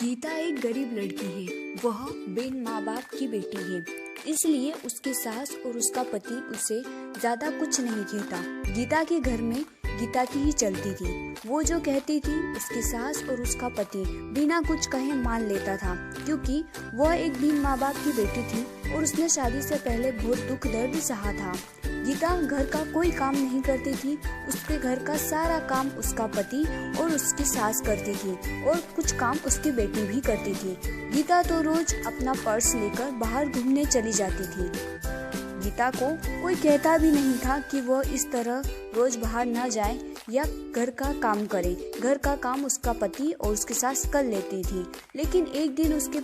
गीता एक गरीब लड़की है। वह बिन माँ बाप की बेटी है, इसलिए उसकी सास और उसका पति उसे ज्यादा कुछ नहीं कहता। गीता के घर में गीता की ही चलती थी। वो जो कहती थी उसकी सास और उसका पति बिना कुछ कहे मान लेता था, क्योंकि वह एक बिन माँ बाप की बेटी थी और उसने शादी से पहले बहुत दुख दर्द सहा था। गीता घर का कोई काम नहीं करती थी। उसके घर का सारा काम उसका पति और उसकी सास करती थी और कुछ काम उसकी बेटी भी करती थी। गीता तो रोज अपना पर्स लेकर बाहर घूमने चली जाती थी। गीता को कोई कहता भी नहीं था कि वह इस तरह रोज बाहर न जाए या घर का काम करे। घर का काम उसका पति और उसकी सास कर लेती थी। लेकिन एक दिन उसके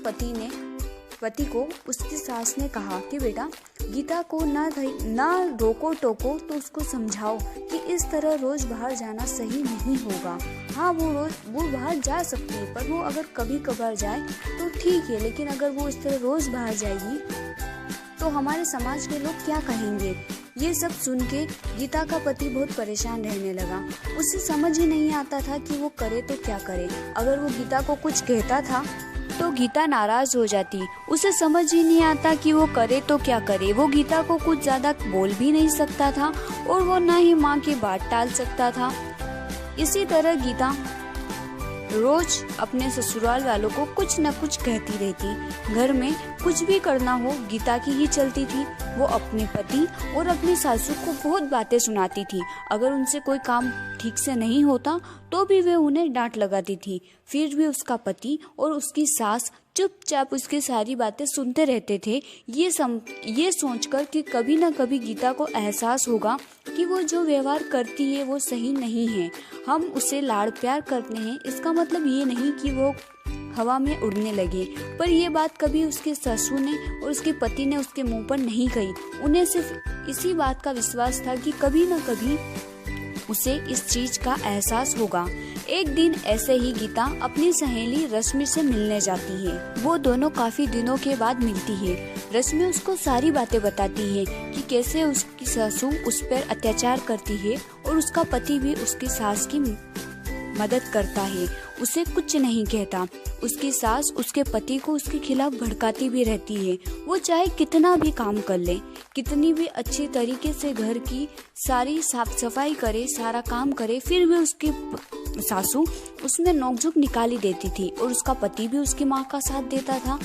पति को उसकी सास ने कहा कि बेटा, गीता को ना रोको टोको तो उसको समझाओ कि इस तरह रोज बाहर जाना सही नहीं होगा। हाँ, वो बाहर जा सकती है, पर वो अगर कभी कभार जाए तो ठीक है, लेकिन अगर वो इस तरह रोज बाहर जाएगी तो हमारे समाज के लोग क्या कहेंगे। ये सब सुन के गीता का पति बहुत परेशान रहने लगा। उसे समझ ही नहीं आता था कि वो करे तो क्या करे। अगर वो गीता को कुछ कहता था तो गीता नाराज हो जाती। उसे समझ ही नहीं आता कि वो करे तो क्या करे। वो गीता को कुछ ज्यादा बोल भी नहीं सकता था और वो न ही माँ की बात टाल सकता था। इसी तरह गीता रोज अपने ससुराल वालों को कुछ न कुछ कहती रहती। घर में कुछ भी करना हो गीता की ही चलती थी। वो अपने पति और अपनी सासू को बहुत बातें सुनाती थी। अगर उनसे कोई काम ठीक से नहीं होता तो भी वे उन्हें डांट लगाती थी। फिर भी उसका पति और उसकी सास चुपचाप उसकी सारी बातें सुनते रहते थे, ये सोचकर कि कभी न कभी गीता को एहसास होगा कि वो जो व्यवहार करती है वो सही नहीं है। हम उसे लाड़ प्यार करते हैं, इसका मतलब ये नहीं कि वो हवा में उड़ने लगे। पर ये बात कभी उसके ससुर ने और उसके पति ने उसके मुंह पर नहीं कही। उन्हें सिर्फ इसी बात का विश्वास था कि कभी न कभी उसे इस चीज का एहसास होगा। एक दिन ऐसे ही गीता अपनी सहेली रश्मि से मिलने जाती है। वो दोनों काफी दिनों के बाद मिलती है। रश्मि उसको सारी बातें बताती है कि कैसे उसकी सासू उस पर अत्याचार करती है और उसका पति भी उसकी सास की मदद करता है, उसे कुछ नहीं कहता। उसकी सास उसके पति को उसके खिलाफ भड़काती भी रहती है। वो चाहे कितना भी काम कर ले, कितनी भी अच्छी तरीके से घर की सारी साफ सफाई करे, सारा काम करे, फिर भी उसकी सासू उसमें नोकझोंक निकाली देती थी और उसका पति भी उसकी माँ का साथ देता था।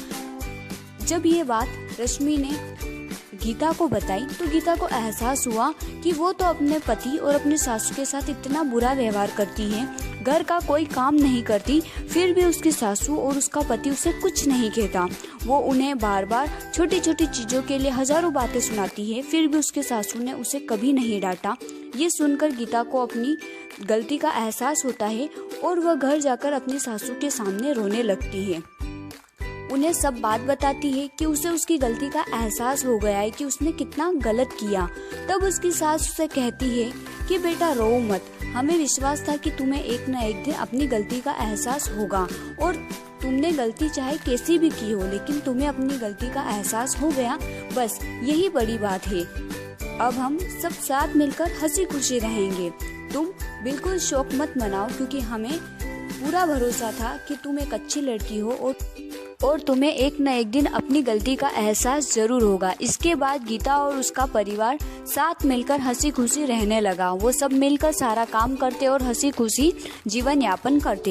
जब ये बात रश्मि ने गीता को बताई तो गीता को एहसास हुआ कि वो तो अपने पति और अपने सासू के साथ इतना बुरा व्यवहार करती है, घर का कोई काम नहीं करती, फिर भी उसकी सासू और उसका पति उसे कुछ नहीं कहता। वो उन्हें बार बार छोटी छोटी चीजों के लिए हजारों बातें सुनाती है, फिर भी उसके सासू ने उसे कभी नहीं डांटा। ये सुनकर गीता को अपनी गलती का एहसास होता है और वह घर जाकर अपनी सासू के सामने रोने लगती है। उन्हें सब बात बताती है कि उसे उसकी गलती का एहसास हो गया है कि उसने कितना गलत किया। तब उसकी सास उसे कहती है कि बेटा रो मत, हमें विश्वास था कि तुम्हें एक न एक दिन अपनी गलती का एहसास होगा और तुमने गलती चाहे कैसी भी की हो, लेकिन तुम्हें अपनी गलती का एहसास हो गया, बस यही बड़ी बात है। अब हम सब साथ मिलकर हंसी खुशी रहेंगे। तुम बिल्कुल शौक मत मनाओ, क्योंकि हमें पूरा भरोसा था कि तुम एक अच्छी लड़की हो और तुम्हें एक न एक दिन अपनी गलती का एहसास जरूर होगा। इसके बाद गीता और उसका परिवार साथ मिलकर हंसी खुशी रहने लगा। वो सब मिलकर सारा काम करते और हंसी खुशी जीवन यापन करते।